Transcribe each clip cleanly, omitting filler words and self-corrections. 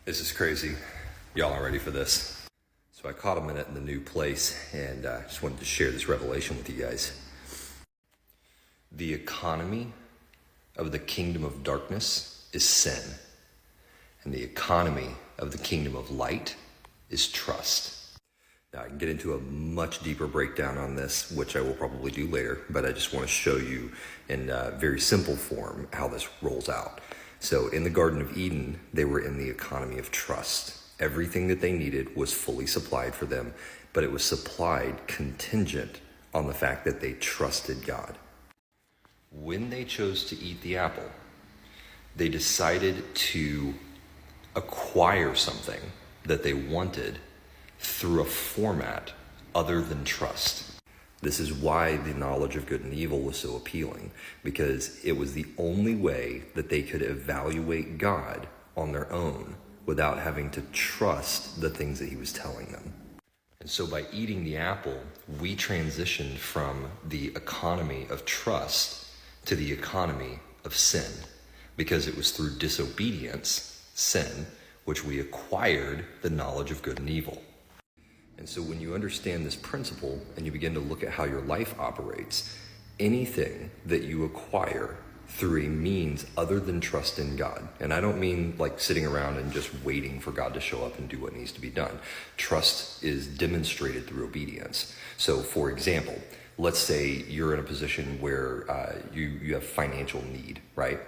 This is crazy. Y'all aren't ready for this. So I caught a minute in the new place and just wanted to share this revelation with you guys. The economy of the kingdom of darkness is sin. And the economy of the kingdom of light is trust. Now I can get into a much deeper breakdown on this, which I will probably do later, but I just want to show you in very simple form how this rolls out. So in the Garden of Eden, they were in the economy of trust. Everything that they needed was fully supplied for them, but it was supplied contingent on the fact that they trusted God. When they chose to eat the apple, they decided to acquire something that they wanted through a format other than trust. This is why the knowledge of good and evil was so appealing, because it was the only way that they could evaluate God on their own without having to trust the things that he was telling them. And so by eating the apple, we transitioned from the economy of trust to the economy of sin, because it was through disobedience, sin, which we acquired the knowledge of good and evil. And so when you understand this principle and you begin to look at how your life operates, anything that you acquire through a means other than trust in God, and I don't mean like sitting around and just waiting for God to show up and do what needs to be done. Trust is demonstrated through obedience. So for example, let's say you're in a position where you have financial need, right?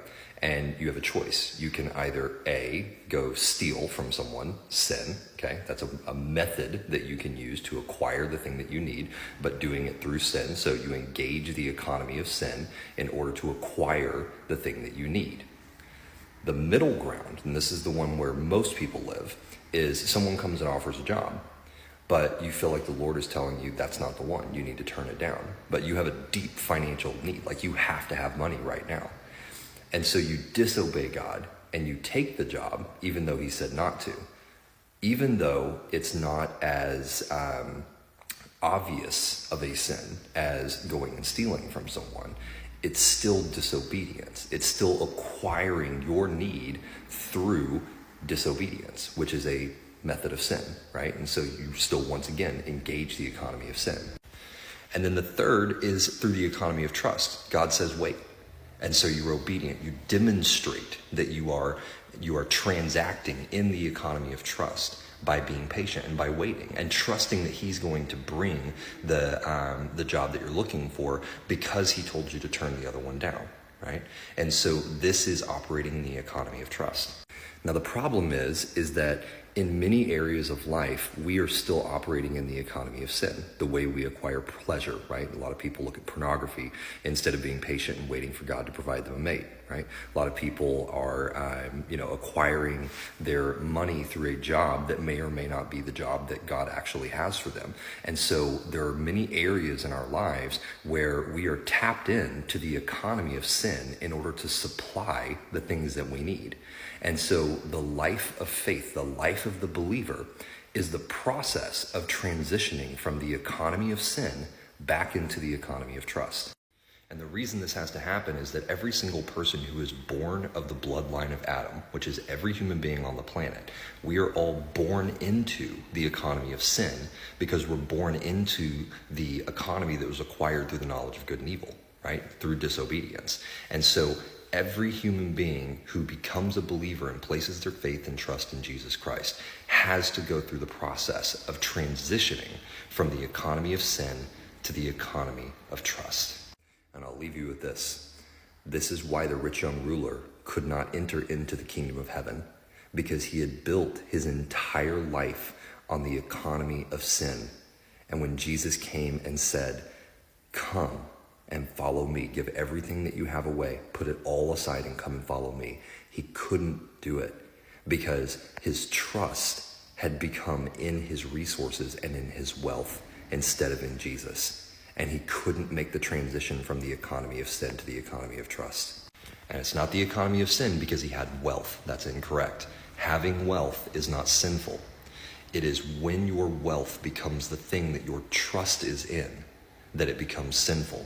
And you have a choice. You can either A, go steal from someone, sin, okay? That's a method that you can use to acquire the thing that you need, but doing it through sin. So you engage the economy of sin in order to acquire the thing that you need. The middle ground, and this is the one where most people live, is someone comes and offers a job, but you feel like the Lord is telling you that's not the one. You need to turn it down. But you have a deep financial need, like you have to have money right now. And so you disobey God and you take the job, even though he said not to, even though it's not as obvious of a sin as going and stealing from someone. It's still disobedience. It's still acquiring your need through disobedience, which is a method of sin, right? And so you still, once again, engage the economy of sin. And then the third is through the economy of trust. God says, wait. And so you're obedient. You demonstrate that you are transacting in the economy of trust by being patient and by waiting and trusting that he's going to bring the job that you're looking for because he told you to turn the other one down, right? And so this is operating in the economy of trust. Now the problem is that in many areas of life, we are still operating in the economy of sin, the way we acquire pleasure, right? A lot of people look at pornography instead of being patient and waiting for God to provide them a mate, right? A lot of people are, acquiring their money through a job that may or may not be the job that God actually has for them. And so there are many areas in our lives where we are tapped into the economy of sin in order to supply the things that we need. And so the life of faith, the life of the believer, is the process of transitioning from the economy of sin back into the economy of trust. And the reason this has to happen is that every single person who is born of the bloodline of Adam, which is every human being on the planet, we are all born into the economy of sin because we're born into the economy that was acquired through the knowledge of good and evil, right? Through disobedience. And so every human being who becomes a believer and places their faith and trust in Jesus Christ has to go through the process of transitioning from the economy of sin to the economy of trust. And I'll leave you with this. This is why the rich young ruler could not enter into the kingdom of heaven, because he had built his entire life on the economy of sin. And when Jesus came and said, "Come and follow me, give everything that you have away, put it all aside and come and follow me," he couldn't do it because his trust had become in his resources and in his wealth instead of in Jesus. And he couldn't make the transition from the economy of sin to the economy of trust. And it's not the economy of sin because he had wealth. That's incorrect. Having wealth is not sinful. It is when your wealth becomes the thing that your trust is in that it becomes sinful.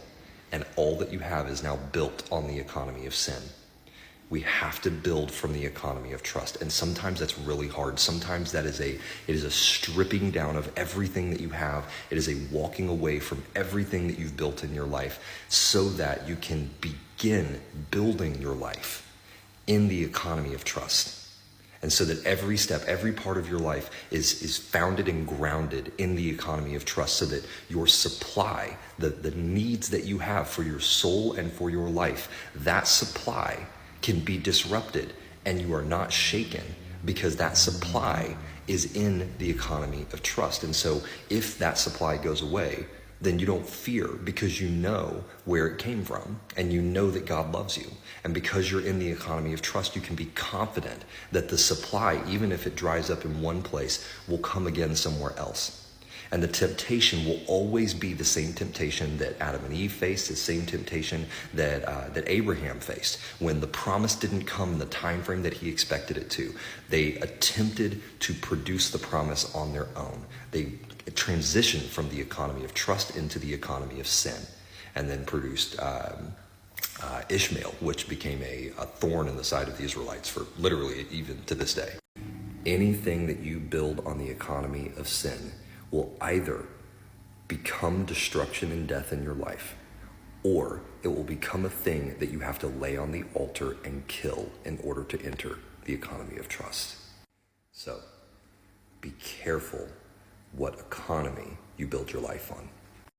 And all that you have is now built on the economy of sin. We have to build from the economy of trust. And sometimes that's really hard. Sometimes it is a stripping down of everything that you have. It is a walking away from everything that you've built in your life so that you can begin building your life in the economy of trust. And so that every step, every part of your life is founded and grounded in the economy of trust, so that your supply, the needs that you have for your soul and for your life, that supply can be disrupted and you are not shaken, because that supply is in the economy of trust. And so if that supply goes away, then you don't fear, because you know where it came from and you know that God loves you. And because you're in the economy of trust, you can be confident that the supply, even if it dries up in one place, will come again somewhere else. And the temptation will always be the same temptation that Adam and Eve faced, the same temptation that Abraham faced. When the promise didn't come in the time frame that he expected it to, they attempted to produce the promise on their own. They transitioned from the economy of trust into the economy of sin, and then produced Ishmael, which became a thorn in the side of the Israelites for literally even to this day. Anything that you build on the economy of sin will either become destruction and death in your life, or it will become a thing that you have to lay on the altar and kill in order to enter the economy of trust. So be careful what economy you build your life on.